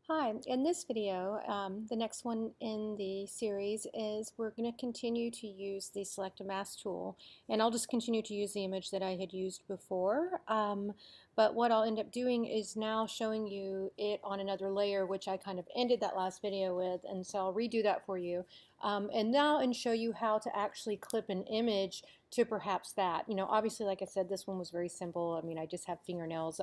Hi, in this video, the next one in the series is we're going to continue to use the Select a Mask tool, and I'll just continue to use the image that I had used before. But what I'll end up doing is now showing you it on another layer, which I kind of ended that last video with, and so I'll redo that for you. And show you how to actually clip an image to perhaps that. Obviously, like I said, this one was very simple. I mean, I just have fingernails.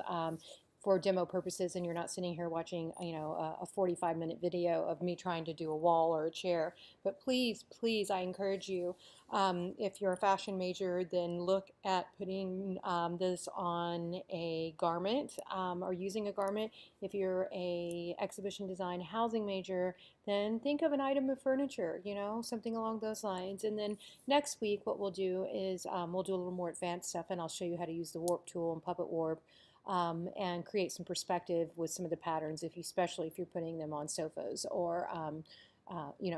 For demo purposes, and you're not sitting here watching a 45-minute video of me trying to do a wall or a chair. But please, I encourage you, if you're a fashion major, then look at putting this on a garment, or using a garment. If you're a exhibition design housing major, then think of an item of furniture, something along those lines. And then next week what we'll do is we'll do a little more advanced stuff, and I'll show you how to use the warp tool and puppet warp, and create some perspective with some of the patterns, especially if you're putting them on sofas or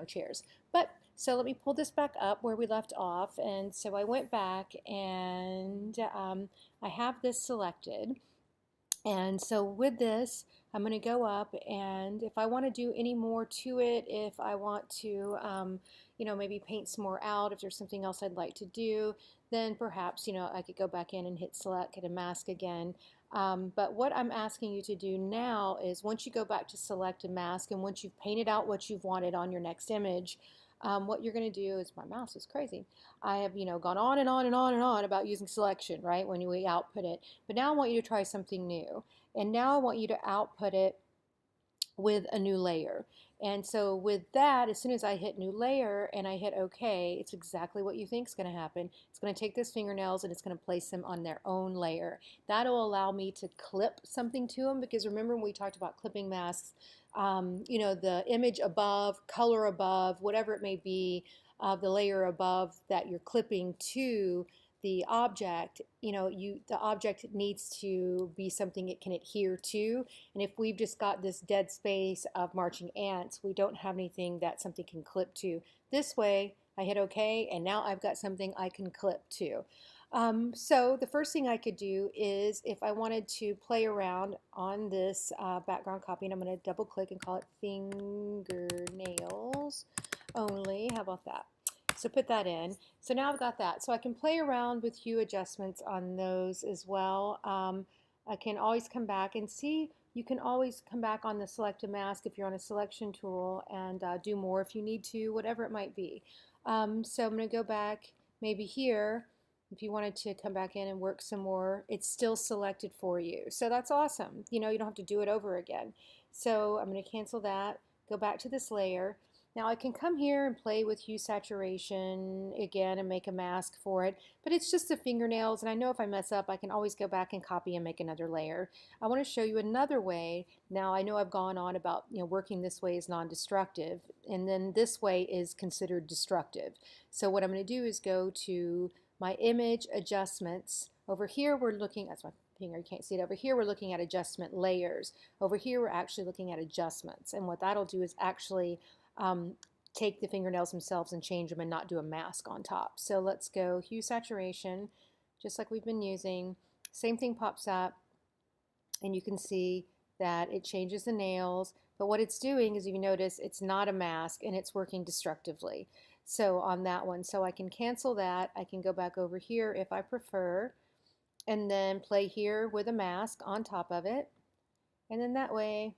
chairs. But so let me pull this back up where we left off, and so I went back and I have this selected. And so with this, I'm going to go up, and if I want to do any more to it, if I want to, maybe paint some more out, if there's something else I'd like to do, then perhaps, I could go back in and hit select, get a mask again. But what I'm asking you to do now is once you go back to select a mask, and once you've painted out what you've wanted on your next image, what you're going to do is, my mouse is crazy. I have, gone on and on and on and on about using selection, right, when we output it. But now I want you to try something new. And now I want you to output it with a new layer. And so with that, as soon as I hit new layer and I hit OK, it's exactly what you think is going to happen. It's going to take those fingernails and it's going to place them on their own layer. That'll allow me to clip something to them, because remember when we talked about clipping masks, the image above, color above, whatever it may be, the layer above that you're clipping to the object, the object needs to be something it can adhere to. And if we've just got this dead space of marching ants, we don't have anything that something can clip to. This way, I hit OK, and now I've got something I can clip to. So the first thing I could do is, if I wanted to play around on this background copy, and I'm going to double click and call it fingernails only. How about that? So put that in. So now I've got that. So I can play around with hue adjustments on those as well. I can always come back and see. You can always come back on the select a mask if you're on a selection tool and do more if you need to, whatever it might be. So I'm going to go back maybe here. If you wanted to come back in and work some more, it's still selected for you. So that's awesome. You don't have to do it over again. So I'm going to cancel that, go back to this layer. Now I can come here and play with hue saturation again and make a mask for it, but it's just the fingernails, and I know if I mess up I can always go back and copy and make another layer. I want to show you another way. Now I know I've gone on about working this way is non-destructive, and then this way is considered destructive. So what I'm going to do is go to my image adjustments. Over here we're looking, that's my finger, you can't see it. Over here we're looking at adjustment layers. Over here we're actually looking at adjustments, and what that'll do is actually take the fingernails themselves and change them and not do a mask on top. So let's go hue saturation, just like we've been using. Same thing pops up, and you can see that it changes the nails, but what it's doing is, if you notice, it's not a mask and it's working destructively. So on that one, so I can cancel that. I can go back over here if I prefer, and then play here with a mask on top of it. And then that way,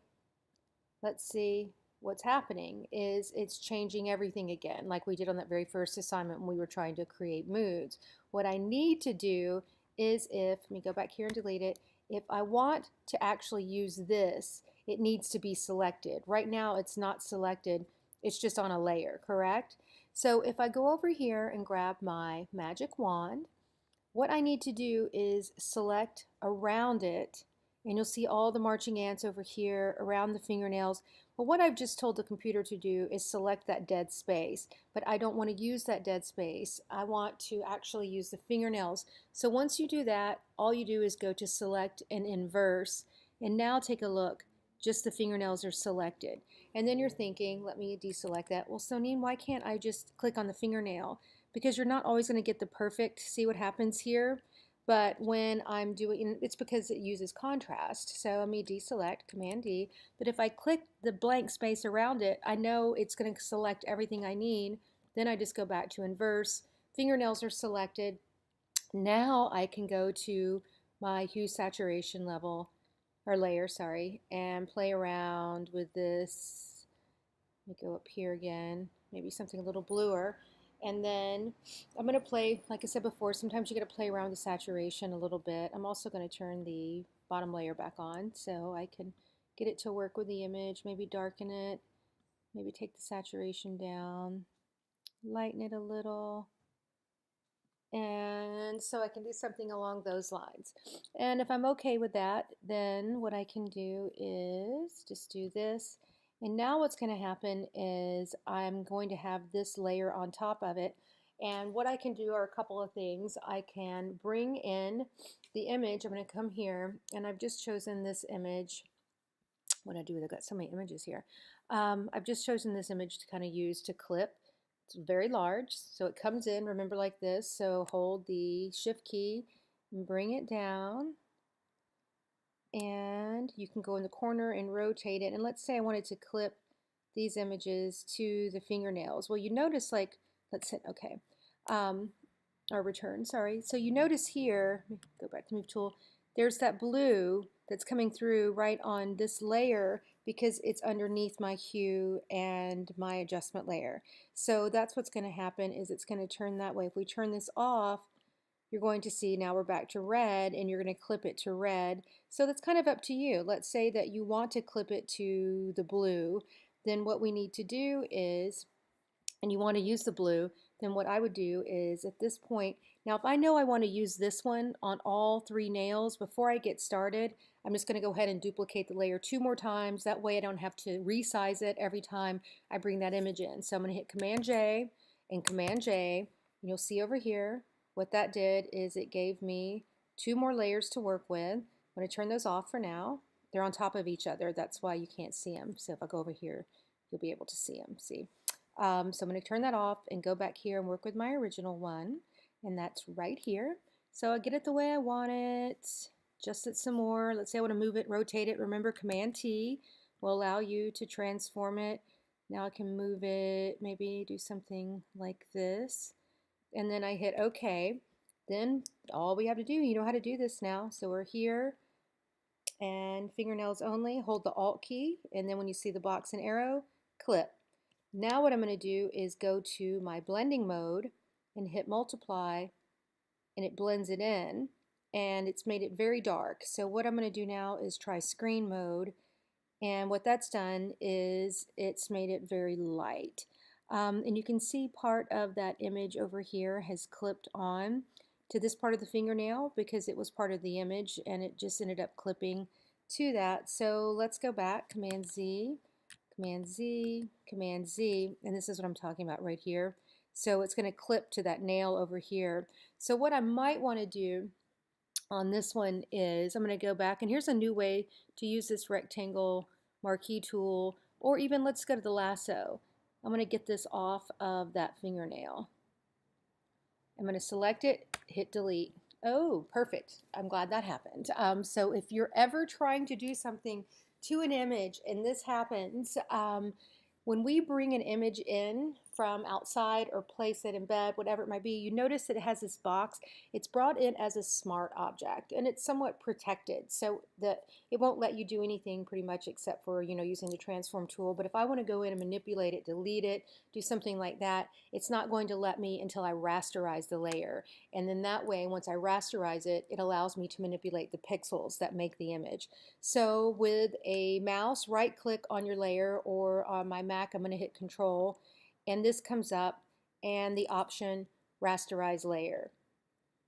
let's see, what's happening is it's changing everything again, like we did on that very first assignment when we were trying to create moods. What I need to do is, let me go back here and delete it, if I want to actually use this, it needs to be selected. Right now it's not selected, it's just on a layer, correct? So if I go over here and grab my magic wand, what I need to do is select around it, and you'll see all the marching ants over here around the fingernails. Well, what I've just told the computer to do is select that dead space, but I don't want to use that dead space. I want to actually use the fingernails. So once you do that, all you do is go to select and inverse, and now take a look. Just the fingernails are selected. And then you're thinking, let me deselect that. Well, Sonine, why can't I just click on the fingernail? Because you're not always going to get the perfect, see what happens here? But when I'm doing, it's because it uses contrast. So let me deselect, Command D. But if I click the blank space around it, I know it's going to select everything I need. Then I just go back to inverse. Fingernails are selected. Now I can go to my hue saturation level, or layer, sorry, and play around with this. Let me go up here again, maybe something a little bluer. And then I'm going to play, like I said before, sometimes you got to play around with the saturation a little bit. I'm also going to turn the bottom layer back on so I can get it to work with the image, maybe darken it, maybe take the saturation down, lighten it a little, and so I can do something along those lines. And if I'm okay with that, then what I can do is just do this. And now what's going to happen is I'm going to have this layer on top of it. And what I can do are a couple of things. I can bring in the image. I'm going to come here, and I've just chosen this image. What do I do with it? I've got so many images here. I've just chosen this image to kind of use to clip. It's very large, so it comes in, remember, like this. So hold the shift key and bring it down, and you can go in the corner and rotate it. And let's say I wanted to clip these images to the fingernails. Well, you notice, like, let's hit OK, or return, sorry. So you notice here, let me go back to Move Tool, there's that blue that's coming through right on this layer because it's underneath my hue and my adjustment layer. So that's what's going to happen, is it's going to turn that way. If we turn this off, you're going to see now we're back to red, and you're going to clip it to red. So that's kind of up to you. Let's say that you want to clip it to the blue. Then what we need to do is, and you want to use the blue, then what I would do is at this point, now if I know I want to use this one on all 3 nails, before I get started, I'm just going to go ahead and duplicate the layer 2 more times. That way I don't have to resize it every time I bring that image in. So I'm going to hit Command J and Command J, and you'll see over here what that did is it gave me 2 more layers to work with. I'm going to turn those off for now. They're on top of each other. That's why you can't see them. So if I go over here, you'll be able to see them. See? So I'm going to turn that off and go back here and work with my original one, and that's right here. So I get it the way I want it, adjust it some more. Let's say I want to move it, rotate it. Remember, Command T will allow you to transform it. Now I can move it, maybe do something like this, and then I hit OK. Then all we have to do, you know how to do this now. So we're here, and fingernails only, hold the Alt key, and then when you see the box and arrow, clip. Now what I'm going to do is go to my blending mode and hit multiply, and it blends it in, and it's made it very dark. So what I'm going to do now is try screen mode, and what that's done is it's made it very light. And you can see part of that image over here has clipped on to this part of the fingernail because it was part of the image, and it just ended up clipping to that. So let's go back, Command Z, Command Z, Command Z, and this is what I'm talking about right here. So it's going to clip to that nail over here. So what I might want to do on this one is I'm going to go back, and here's a new way to use this rectangle marquee tool, or even let's go to the lasso. I'm going to get this off of that fingernail. I'm going to select it, hit delete. Oh, perfect. I'm glad that happened. So if you're ever trying to do something to an image and this happens, when we bring an image in from outside or place it in bed, whatever it might be, you notice that it has this box. It's brought in as a smart object, and it's somewhat protected so that it won't let you do anything pretty much except for, using the transform tool. But if I want to go in and manipulate it, delete it, do something like that, it's not going to let me until I rasterize the layer. And then that way, once I rasterize it, it allows me to manipulate the pixels that make the image. So with a mouse, right click on your layer, or on my Mac, I'm going to hit Control, and this comes up, and the option rasterize layer.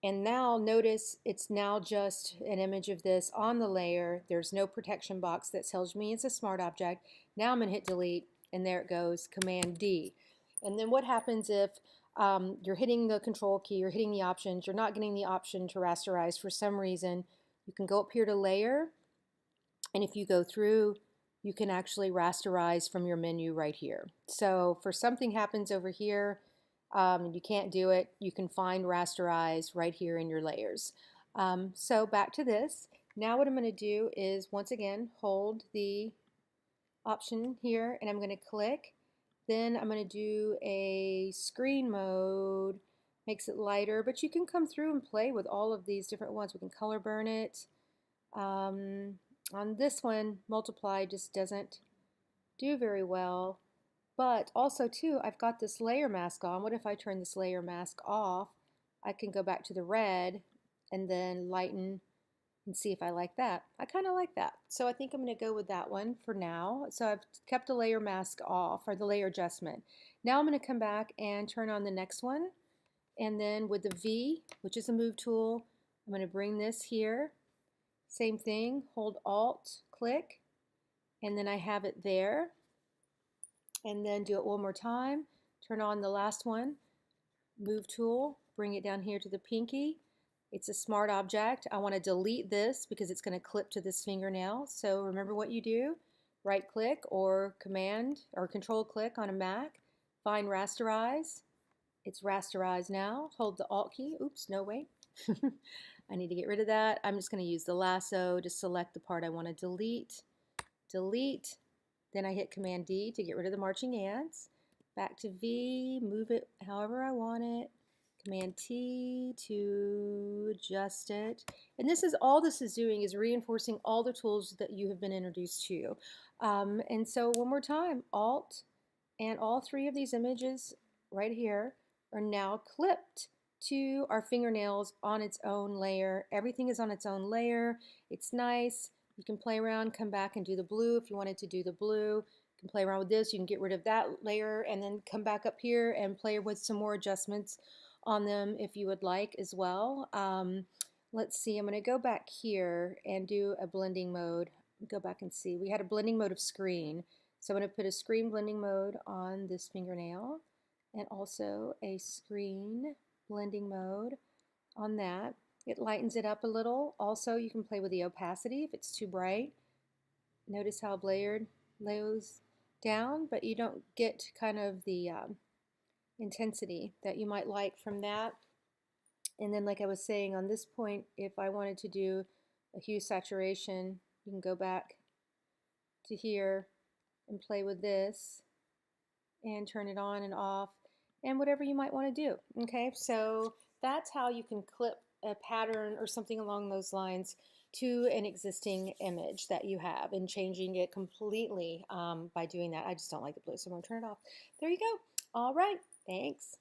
And now notice it's now just an image of this on the layer. There's no protection box that tells me it's a smart object. Now I'm going to hit delete, and there it goes, Command D. And then what happens if you're hitting the Control key, you're hitting the options, you're not getting the option to rasterize for some reason? You can go up here to Layer, and if you go through, you can actually rasterize from your menu right here. So for something happens over here, you can't do it, you can find rasterize right here in your layers. So back to this. Now what I'm going to do is once again hold the option here and I'm going to click. Then I'm going to do a screen mode, makes it lighter, but you can come through and play with all of these different ones. We can color burn it. On this one, multiply just doesn't do very well. But also too, I've got this layer mask on. What if I turn this layer mask off? I can go back to the red and then lighten and see if I like that. I kind of like that. So I think I'm going to go with that one for now. So I've kept the layer mask off, or the layer adjustment. Now I'm going to come back and turn on the next one. And then with the V, which is a move tool, I'm going to bring this here. Same thing, hold Alt, click, and then I have it there. And then do it one more time. Turn on the last one, move tool, bring it down here to the pinky. It's a smart object. I want to delete this because it's going to clip to this fingernail. So remember what you do. Right click or command or control click on a Mac. Find rasterize. It's rasterized now. Hold the Alt key. Oops, no, wait. I need to get rid of that. I'm just going to use the lasso to select the part I want to delete. Delete. Then I hit Command D to get rid of the marching ants. Back to V, move it however I want it. Command T to adjust it. And this is all this is doing is reinforcing all the tools that you have been introduced to. And so one more time, Alt, and all three of these images right here are now clipped to our fingernails on its own layer. Everything is on its own layer. It's nice. You can play around, come back and do the blue if you wanted to do the blue. You can play around with this. You can get rid of that layer and then come back up here and play with some more adjustments on them if you would like as well. Let's see, I'm going to go back here and do a blending mode. Go back and see. We had a blending mode of screen. So I'm going to put a screen blending mode on this fingernail and also a screen blending mode on that. It lightens it up a little. Also, you can play with the opacity if it's too bright. Notice how Blair lays down, but you don't get kind of the intensity that you might like from that. And then like I was saying on this point, if I wanted to do a hue saturation, you can go back to here and play with this and turn it on and off and whatever you might want to do. Okay, so that's how you can clip a pattern or something along those lines to an existing image that you have and changing it completely by doing that. I just don't like the blue, so I'm going to turn it off. There you go. All right, thanks.